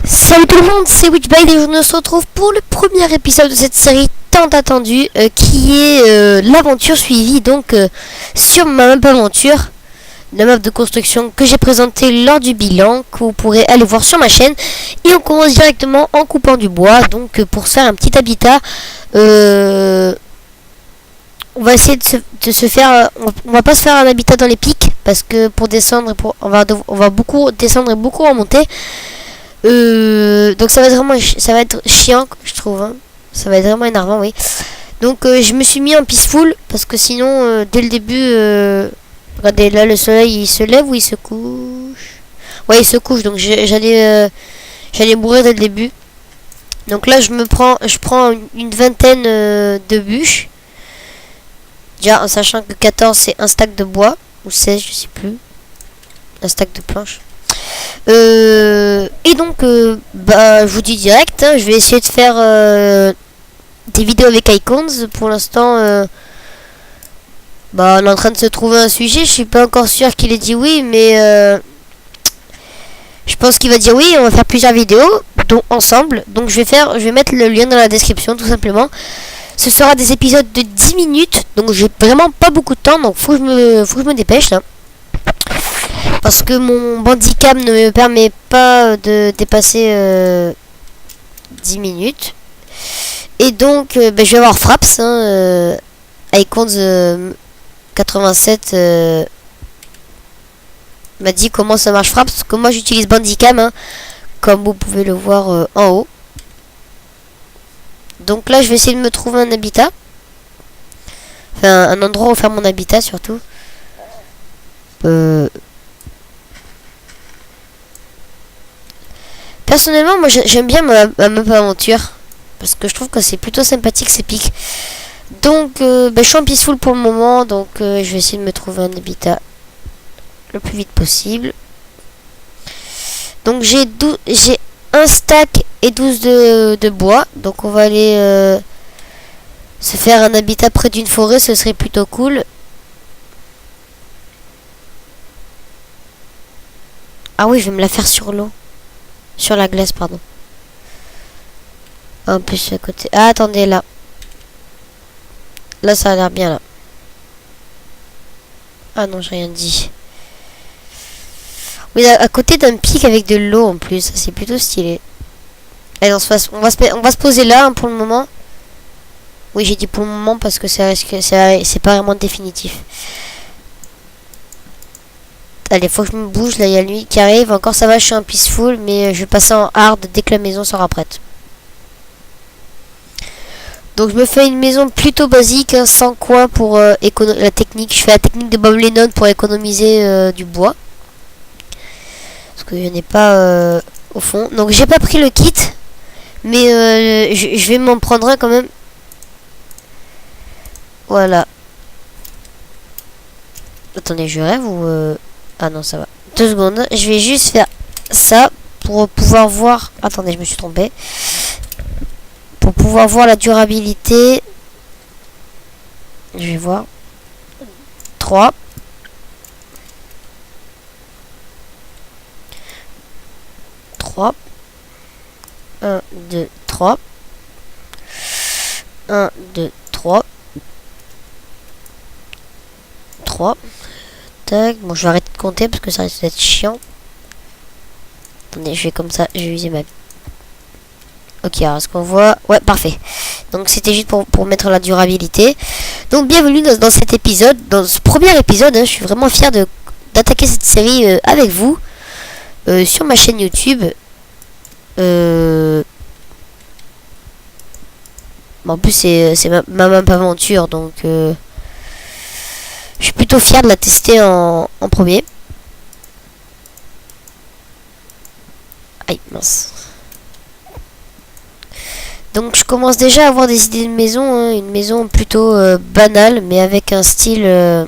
Salut tout le monde, c'est Witchbite et on se retrouve pour le premier épisode de cette série tant attendue qui est l'aventure suivie donc sur ma map aventure, la map de construction que j'ai présentée lors du bilan que vous pourrez aller voir sur ma chaîne. Et on commence directement en coupant du bois donc pour faire un petit habitat. On va essayer de se faire, on va pas se faire un habitat dans les pics parce que pour descendre, on va beaucoup descendre et beaucoup remonter. Donc ça va être chiant, je trouve. Hein. Ça va être vraiment énervant, oui. Donc je me suis mis en peaceful parce que sinon, dès le début, regardez là, le soleil il se lève ou il se couche. Ouais, il se couche. Donc j'allais mourir dès le début. Donc là, je prends une vingtaine de bûches. Déjà en sachant que 14 c'est un stack de bois ou 16, je sais plus. Un stack de planches. Et donc je vous dis direct, hein, je vais essayer de faire des vidéos avec Icons. Pour l'instant on est en train de se trouver un sujet. Je suis pas encore sûr qu'il ait dit oui, mais je pense qu'il va dire oui. On va faire plusieurs vidéos dont ensemble. Donc je vais mettre le lien dans la description tout simplement. Ce sera des épisodes de 10 minutes, donc j'ai vraiment pas beaucoup de temps, donc faut que je me dépêche là. Parce que mon bandicam ne me permet pas de dépasser 10 minutes. Et donc, je vais avoir Fraps. Hein, Icons 87 m'a dit comment ça marche Fraps. Parce que moi j'utilise bandicam, hein, comme vous pouvez le voir en haut. Donc là, je vais essayer de me trouver un habitat. Enfin, un endroit où faire mon habitat surtout. Personnellement, moi j'aime bien ma map aventure parce que je trouve que c'est plutôt sympathique, c'est pique. Donc, je suis en peaceful pour le moment, donc je vais essayer de me trouver un habitat le plus vite possible. Donc j'ai un stack et 12 de bois, donc on va aller se faire un habitat près d'une forêt, ce serait plutôt cool. Ah oui, je vais me la faire sur l'eau. Sur la glace, pardon. En plus à côté. Ah, attendez, là. Là, ça a l'air bien, là. Ah non, j'ai rien dit. Oui, à côté d'un pic avec de l'eau, en plus. C'est plutôt stylé. Allez, on va se poser là, hein, pour le moment. Oui, j'ai dit pour le moment parce que c'est pas vraiment définitif. Allez, faut que je me bouge. Là, il y a lui qui arrive. Encore, ça va, je suis en peaceful. Mais je vais passer en hard dès que la maison sera prête. Donc, je me fais une maison plutôt basique, hein, sans coin pour la technique. Je fais la technique de Bob Lennon pour économiser du bois. Parce qu'il n'y en a pas au fond. Donc, j'ai pas pris le kit. Mais je vais m'en prendre un quand même. Voilà. Attendez, je rêve ou... Ah non, ça va. 2 secondes. Je vais juste faire ça pour pouvoir voir... Attendez, je me suis trompé. Pour pouvoir voir la durabilité. Je vais voir. 3. 3. 1, 2, 3. 1, 2, 3. 3. Tac. Bon, je vais arrêter de compter parce que ça risque d'être chiant. Attendez, je vais comme ça. Je vais user ma... Ok, alors est-ce qu'on voit... Ouais, parfait. Donc c'était juste pour mettre la durabilité. Donc bienvenue dans cet épisode. Dans ce premier épisode, hein, je suis vraiment fier d'attaquer cette série avec vous. Sur ma chaîne YouTube. En plus c'est ma map aventure. Donc... je suis plutôt fier de la tester en premier. Aïe, mince. Donc je commence déjà à avoir des idées de maison. Hein. Une maison plutôt banale, mais avec un style... en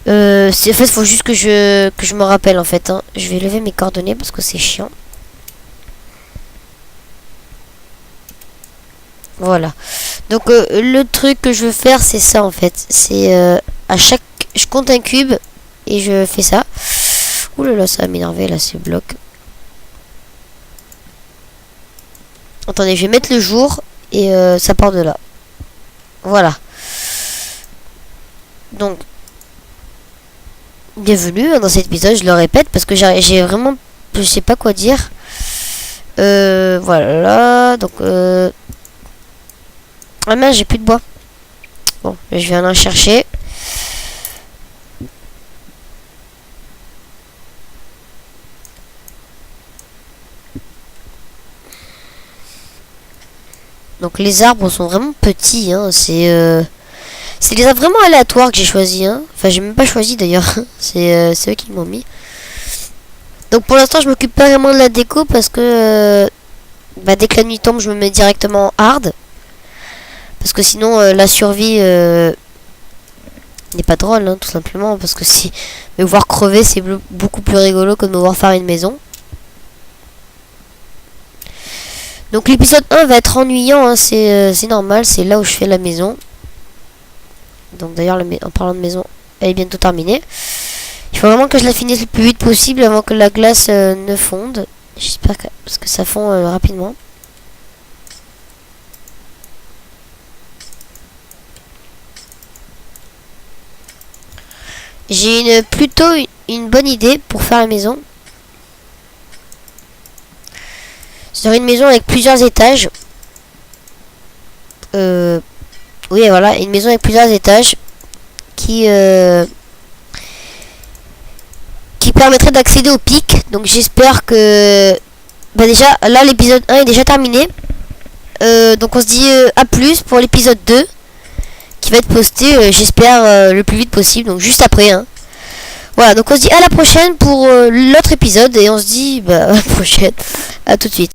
fait, il faut juste que je me rappelle, en fait. Hein. Je vais lever mes coordonnées parce que c'est chiant. Voilà. Donc le truc que je veux faire, c'est ça en fait. C'est à chaque... Je compte un cube et je fais ça. Ouh là là, ça va m'énerver là, ces blocs. Attendez, je vais mettre le jour et ça part de là. Voilà. Donc, bienvenue dans cet épisode, je le répète parce que j'ai vraiment, je sais pas quoi dire. Voilà, donc ah mince, j'ai plus de bois. Bon, je vais aller en chercher. Donc les arbres sont vraiment petits, hein. C'est des arbres vraiment aléatoires que j'ai choisi, hein. Enfin, j'ai même pas choisi d'ailleurs. C'est eux qui m'ont mis. Donc pour l'instant, je m'occupe pas vraiment de la déco parce que dès que la nuit tombe, je me mets directement en hard. Parce que sinon, la survie n'est pas drôle, hein, tout simplement. Parce que si me voir crever, c'est beaucoup plus rigolo que de me voir faire une maison. Donc l'épisode 1 va être ennuyant, hein, c'est normal, c'est là où je fais la maison. Donc d'ailleurs, en parlant de maison, elle est bientôt terminée. Il faut vraiment que je la finisse le plus vite possible avant que la glace ne fonde. J'espère que... parce que ça fond rapidement. J'ai plutôt une bonne idée pour faire la maison. C'est une maison avec plusieurs étages. Oui, voilà, une maison avec plusieurs étages qui permettrait d'accéder au pic. Donc j'espère que déjà là l'épisode 1 est déjà terminé. Donc on se dit à plus pour l'épisode 2 qui va être posté, j'espère, le plus vite possible, donc juste après, hein. Voilà, donc on se dit à la prochaine pour l'autre épisode et on se dit à la prochaine, à tout de suite.